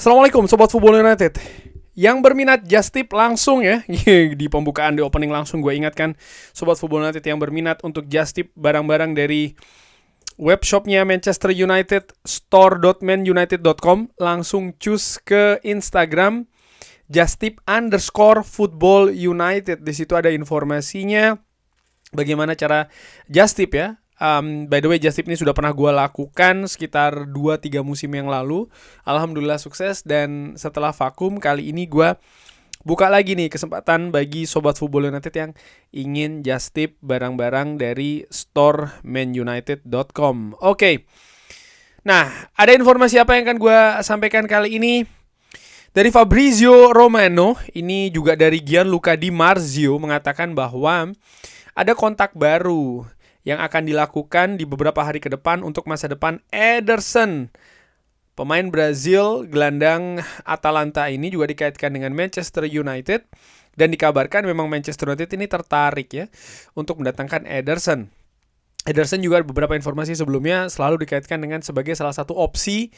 Assalamualaikum Sobat Football United. Yang berminat just tip langsung ya. Di pembukaan, di opening langsung gue ingatkan Sobat Football United yang berminat untuk just tip barang-barang dari webshopnya Manchester United, store.manunited.com. Langsung cus ke Instagram justip_football united. Di situ ada informasinya bagaimana cara just tip ya. By the way, just tip ini sudah pernah gue lakukan sekitar 2-3 musim yang lalu. Alhamdulillah sukses. Dan setelah vakum, kali ini gue buka lagi nih kesempatan bagi Sobat Football United yang ingin just tip barang-barang dari store manunited.com. Oke. Nah, ada informasi apa yang akan gue sampaikan kali ini? Dari Fabrizio Romano, ini juga dari Gianluca Di Marzio, mengatakan bahwa ada kontak baru yang akan dilakukan di beberapa hari ke depan untuk masa depan Ederson. Pemain Brazil, gelandang Atalanta ini juga dikaitkan dengan Manchester United. Dan dikabarkan memang Manchester United ini tertarik ya untuk mendatangkan Ederson. Ederson juga beberapa informasi sebelumnya selalu dikaitkan dengan sebagai salah satu opsi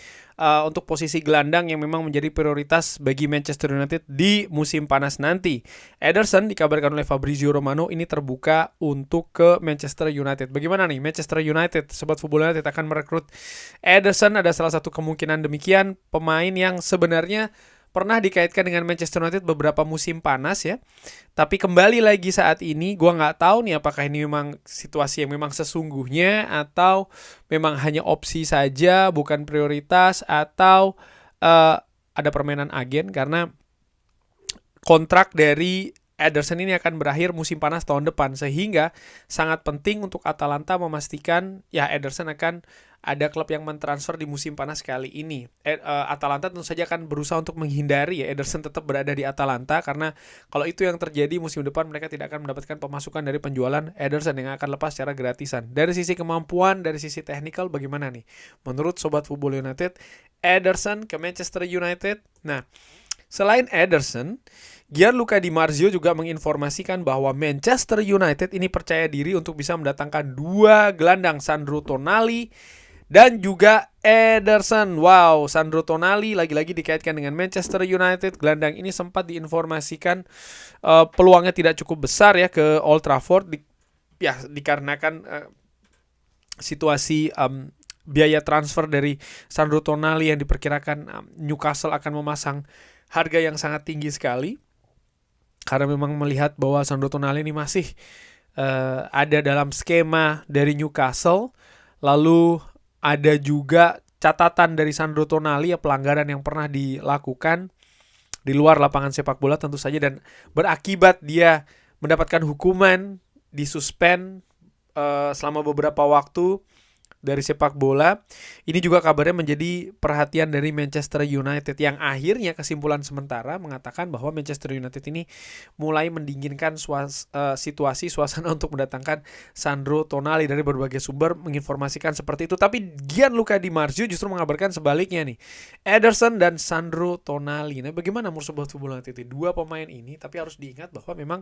untuk posisi gelandang yang memang menjadi prioritas bagi Manchester United di musim panas nanti. Ederson dikabarkan oleh Fabrizio Romano ini terbuka untuk ke Manchester United. Bagaimana nih Manchester United, Sobat Football United akan merekrut Ederson? Ada salah satu kemungkinan demikian, pemain yang sebenarnya pernah dikaitkan dengan Manchester United beberapa musim panas ya. Tapi kembali lagi saat ini gue gak tahu nih apakah ini memang situasi yang memang sesungguhnya atau memang hanya opsi saja, bukan prioritas, atau ada permainan agen. Karena kontrak dari Ederson ini akan berakhir musim panas tahun depan. Sehingga sangat penting untuk Atalanta memastikan ya Ederson akan ada klub yang mentransfer di musim panas kali ini. Atalanta tentu saja akan berusaha untuk menghindari ya Ederson tetap berada di Atalanta. Karena kalau itu yang terjadi musim depan mereka tidak akan mendapatkan pemasukan dari penjualan Ederson yang akan lepas secara gratisan. Dari sisi kemampuan, dari sisi teknikal bagaimana nih? Menurut Sobat Football United, Ederson ke Manchester United. Nah, selain Ederson, Gianluca Di Marzio juga menginformasikan bahwa Manchester United ini percaya diri untuk bisa mendatangkan dua gelandang, Sandro Tonali dan juga Ederson. Wow, Sandro Tonali lagi-lagi dikaitkan dengan Manchester United. Gelandang ini sempat diinformasikan peluangnya tidak cukup besar ya ke Old Trafford dikarenakan situasi biaya transfer dari Sandro Tonali yang diperkirakan Newcastle akan memasang harga yang sangat tinggi sekali. Karena memang melihat bahwa Sandro Tonali ini masih ada dalam skema dari Newcastle. Lalu ada juga catatan dari Sandro Tonali ya, pelanggaran yang pernah dilakukan di luar lapangan sepak bola tentu saja. Dan berakibat dia mendapatkan hukuman, disuspend selama beberapa waktu dari sepak bola. Ini juga kabarnya menjadi perhatian dari Manchester United, yang akhirnya kesimpulan sementara mengatakan bahwa Manchester United ini mulai mendinginkan situasi suasana untuk mendatangkan Sandro Tonali. Dari berbagai sumber menginformasikan seperti itu. Tapi Gianluca Di Marzio justru mengabarkan sebaliknya nih, Ederson dan Sandro Tonali. Nah, bagaimana menurut Sobat Football United? Dua pemain ini, tapi harus diingat bahwa memang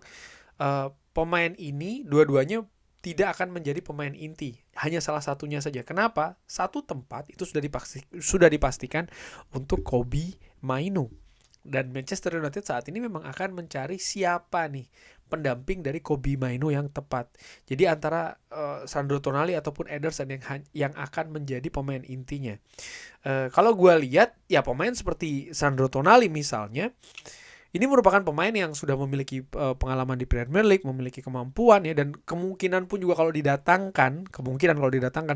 pemain ini dua-duanya tidak akan menjadi pemain inti, hanya salah satunya saja. Kenapa? Satu tempat itu sudah dipastikan untuk Kobbie Mainoo. Dan Manchester United saat ini memang akan mencari siapa nih pendamping dari Kobbie Mainoo yang tepat. Jadi antara Sandro Tonali ataupun Ederson yang akan menjadi pemain intinya. Kalau gue lihat ya pemain seperti Sandro Tonali misalnya, ini merupakan pemain yang sudah memiliki pengalaman di Premier League, memiliki kemampuan ya, dan kemungkinan pun juga kalau didatangkan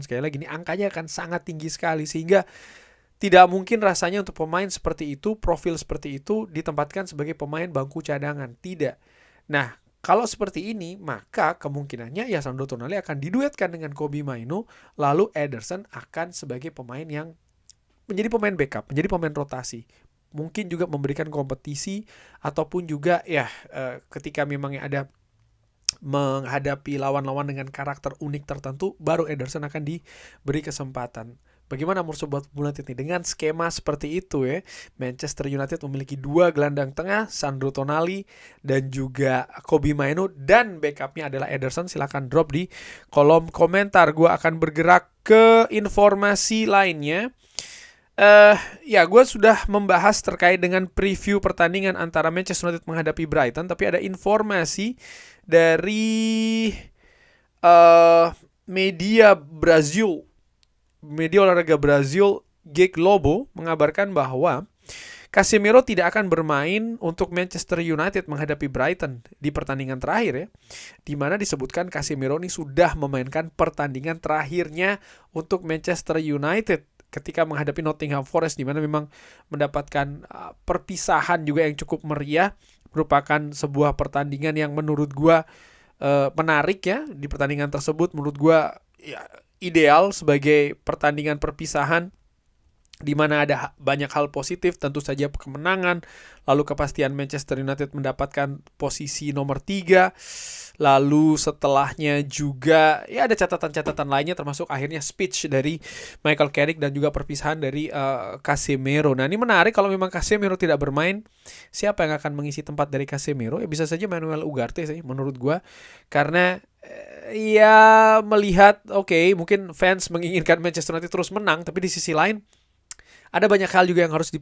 sekali lagi ini angkanya akan sangat tinggi sekali, sehingga tidak mungkin rasanya untuk pemain seperti itu, profil seperti itu ditempatkan sebagai pemain bangku cadangan. Tidak. Nah, kalau seperti ini, maka kemungkinannya ya Sandro Tonali akan diduetkan dengan Kobbie Mainoo, lalu Ederson akan sebagai pemain yang menjadi pemain backup, menjadi pemain rotasi. Mungkin juga memberikan kompetisi ataupun juga ketika memang ada menghadapi lawan-lawan dengan karakter unik tertentu, baru Ederson akan diberi kesempatan. Bagaimana menurut Sobat United ini dengan skema seperti itu ya? Manchester United memiliki dua gelandang tengah, Sandro Tonali dan juga Kobbie Mainoo, dan backupnya adalah Ederson. Silahkan drop di kolom komentar. Gue akan bergerak ke informasi lainnya. Ya, gue sudah membahas terkait dengan preview pertandingan antara Manchester United menghadapi Brighton, tapi ada informasi dari media Brazil, media olahraga Brazil, G Globo mengabarkan bahwa Casemiro tidak akan bermain untuk Manchester United menghadapi Brighton di pertandingan terakhir ya. Di mana disebutkan Casemiro ini sudah memainkan pertandingan terakhirnya untuk Manchester United ketika menghadapi Nottingham Forest, di mana memang mendapatkan perpisahan juga yang cukup meriah. Merupakan sebuah pertandingan yang menurut gua menarik ya. Di pertandingan tersebut menurut gua ya, ideal sebagai pertandingan perpisahan, di mana ada banyak hal positif, tentu saja kemenangan, lalu kepastian Manchester United mendapatkan posisi nomor 3, lalu setelahnya juga ya ada catatan-catatan lainnya, termasuk akhirnya speech dari Michael Carrick dan juga perpisahan dari Casemiro. Nah, ini menarik, kalau memang Casemiro tidak bermain, siapa yang akan mengisi tempat dari Casemiro? Ya bisa saja Manuel Ugarte sih menurut gua, karena ya melihat mungkin fans menginginkan Manchester United terus menang, tapi di sisi lain ada banyak hal juga yang harus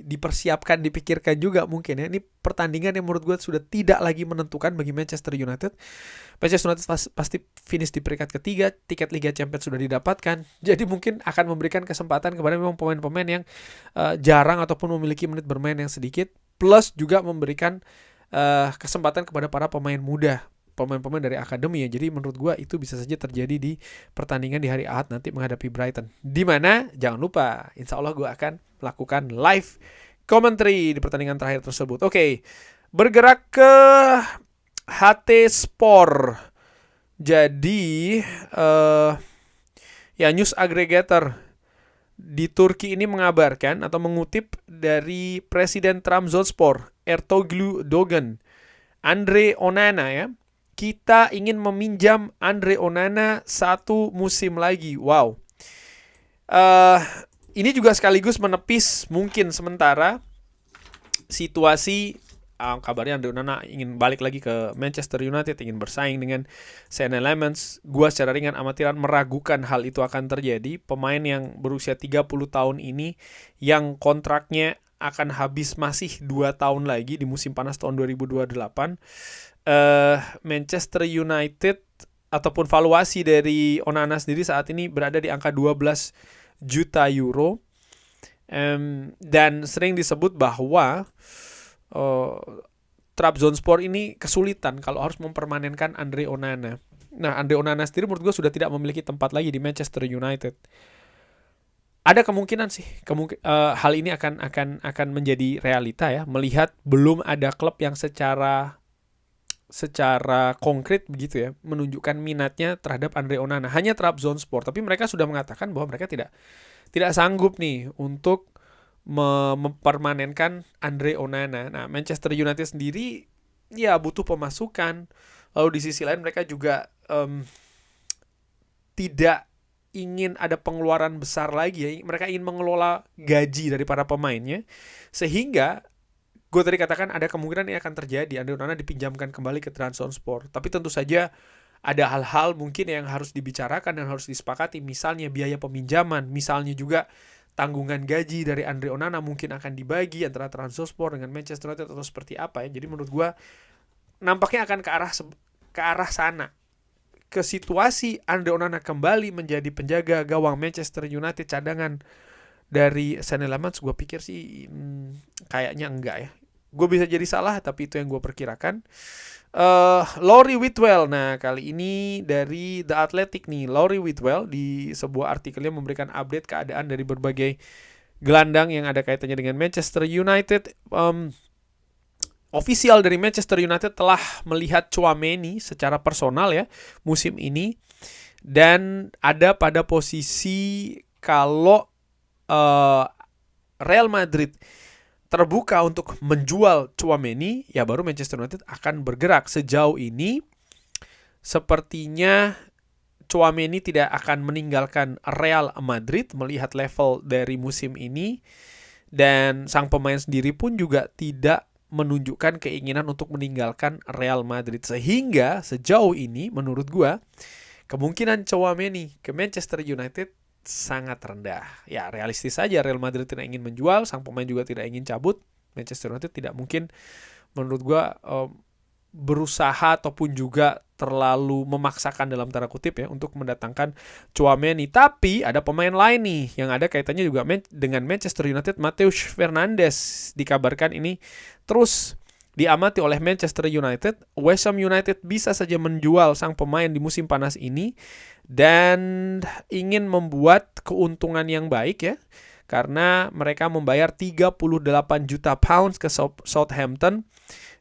dipersiapkan, dipikirkan juga mungkin ya. Ini pertandingan yang menurut gue sudah tidak lagi menentukan bagi Manchester United. Manchester United pasti finish di peringkat ketiga, tiket Liga Champions sudah didapatkan. Jadi mungkin akan memberikan kesempatan kepada memang pemain-pemain yang jarang ataupun memiliki menit bermain yang sedikit. Plus juga memberikan kesempatan kepada para pemain muda, pemain-pemain dari akademi ya. Jadi menurut gue itu bisa saja terjadi di pertandingan di hari Ahad nanti menghadapi Brighton. Dimana jangan lupa, insya Allah gue akan melakukan live commentary di pertandingan terakhir tersebut. Bergerak ke HT Sport. Jadi ya news aggregator di Turki ini mengabarkan atau mengutip dari Presiden Trabzonspor, Ertuğrul Doğan, Andre Onana ya. Kita ingin meminjam Andre Onana 1 musim lagi. Wow. Ini juga sekaligus menepis mungkin sementara situasi kabarnya Andre Onana ingin balik lagi ke Manchester United, ingin bersaing dengan Sean Lemans. Gua secara ringan amatiran meragukan hal itu akan terjadi. Pemain yang berusia 30 tahun ini yang kontraknya akan habis masih 2 tahun lagi di musim panas tahun 2028. Manchester United ataupun valuasi dari Onana sendiri saat ini berada di angka 12 juta euro. Dan sering disebut bahwa Trabzonspor ini kesulitan kalau harus mempermanenkan Andre Onana. Nah, Andre Onana sendiri menurut gue sudah tidak memiliki tempat lagi di Manchester United. Ada kemungkinan sih, hal ini akan menjadi realita ya, melihat belum ada klub yang secara konkret begitu ya menunjukkan minatnya terhadap Andre Onana. Hanya Trabzonspor, tapi mereka sudah mengatakan bahwa mereka tidak sanggup nih untuk mempermanenkan Andre Onana. Nah, Manchester United sendiri ya butuh pemasukan. Lalu di sisi lain mereka juga tidak ingin ada pengeluaran besar lagi ya. Mereka ingin mengelola gaji dari para pemainnya, sehingga gue tadi katakan ada kemungkinan ini akan terjadi, Andre Onana dipinjamkan kembali ke Trabzonspor. Tapi tentu saja ada hal-hal mungkin yang harus dibicarakan dan harus disepakati. Misalnya biaya peminjaman, misalnya juga tanggungan gaji dari Andre Onana mungkin akan dibagi antara Trabzonspor dengan Manchester United atau seperti apa ya. Jadi menurut gue nampaknya akan ke arah sana. Ke situasi Andre Onana kembali menjadi penjaga gawang Manchester United cadangan dari Sean Lemans, gue pikir sih kayaknya enggak ya. Gue bisa jadi salah, tapi itu yang gue perkirakan. Laurie Whitwell, nah kali ini dari The Athletic nih. Laurie Whitwell di sebuah artikelnya memberikan update keadaan dari berbagai gelandang yang ada kaitannya dengan Manchester United. Official dari Manchester United telah melihat Tchouaméni secara personal ya musim ini, dan ada pada posisi kalau Real Madrid terbuka untuk menjual Tchouaméni, ya baru Manchester United akan bergerak. Sejauh ini sepertinya Tchouaméni tidak akan meninggalkan Real Madrid melihat level dari musim ini, dan sang pemain sendiri pun juga tidak menunjukkan keinginan untuk meninggalkan Real Madrid. Sehingga sejauh ini menurut gua kemungkinan Tchouaméni ke Manchester United sangat rendah. Ya, realistis saja Real Madrid tidak ingin menjual, sang pemain juga tidak ingin cabut. Manchester United tidak mungkin menurut gua berusaha ataupun juga terlalu memaksakan dalam tanda kutip ya untuk mendatangkan Tchouaméni. Tapi ada pemain lain nih yang ada kaitannya juga dengan Manchester United. Matheus Fernandes dikabarkan ini terus diamati oleh Manchester United. West Ham United bisa saja menjual sang pemain di musim panas ini dan ingin membuat keuntungan yang baik ya, karena mereka membayar 38 juta pounds ke Southampton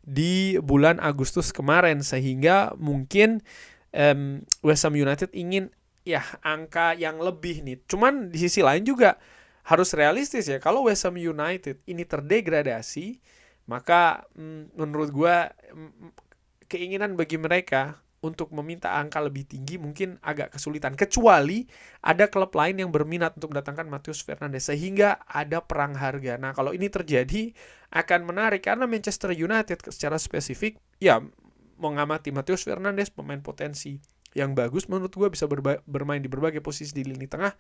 di bulan Agustus kemarin, sehingga mungkin West Ham United ingin ya angka yang lebih nih. Cuman di sisi lain juga harus realistis ya, kalau West Ham United ini terdegradasi, maka menurut gue keinginan bagi mereka untuk meminta angka lebih tinggi mungkin agak kesulitan, kecuali ada klub lain yang berminat untuk mendatangkan Matheus Fernandes, sehingga ada perang harga. Nah, kalau ini terjadi akan menarik, karena Manchester United secara spesifik ya mengamati Matheus Fernandes, pemain potensi yang bagus, menurut gue bisa bermain di berbagai posisi di lini tengah.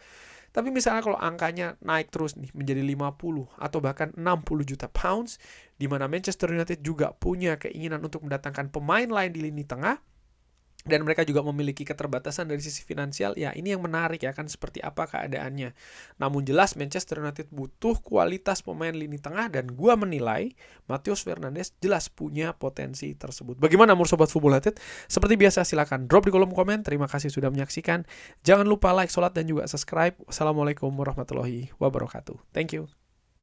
Tapi misalnya kalau angkanya naik terus nih menjadi 50 atau bahkan 60 juta pounds, di mana Manchester United juga punya keinginan untuk mendatangkan pemain lain di lini tengah, dan mereka juga memiliki keterbatasan dari sisi finansial, ya ini yang menarik ya, kan seperti apa keadaannya. Namun jelas Manchester United butuh kualitas pemain lini tengah, dan gua menilai Matheus Fernandes jelas punya potensi tersebut. Bagaimana menurut Sobat Football United? Seperti biasa silakan drop di kolom komen. Terima kasih sudah menyaksikan. Jangan lupa like, sholat, dan juga subscribe. Wassalamualaikum warahmatullahi wabarakatuh. Thank you.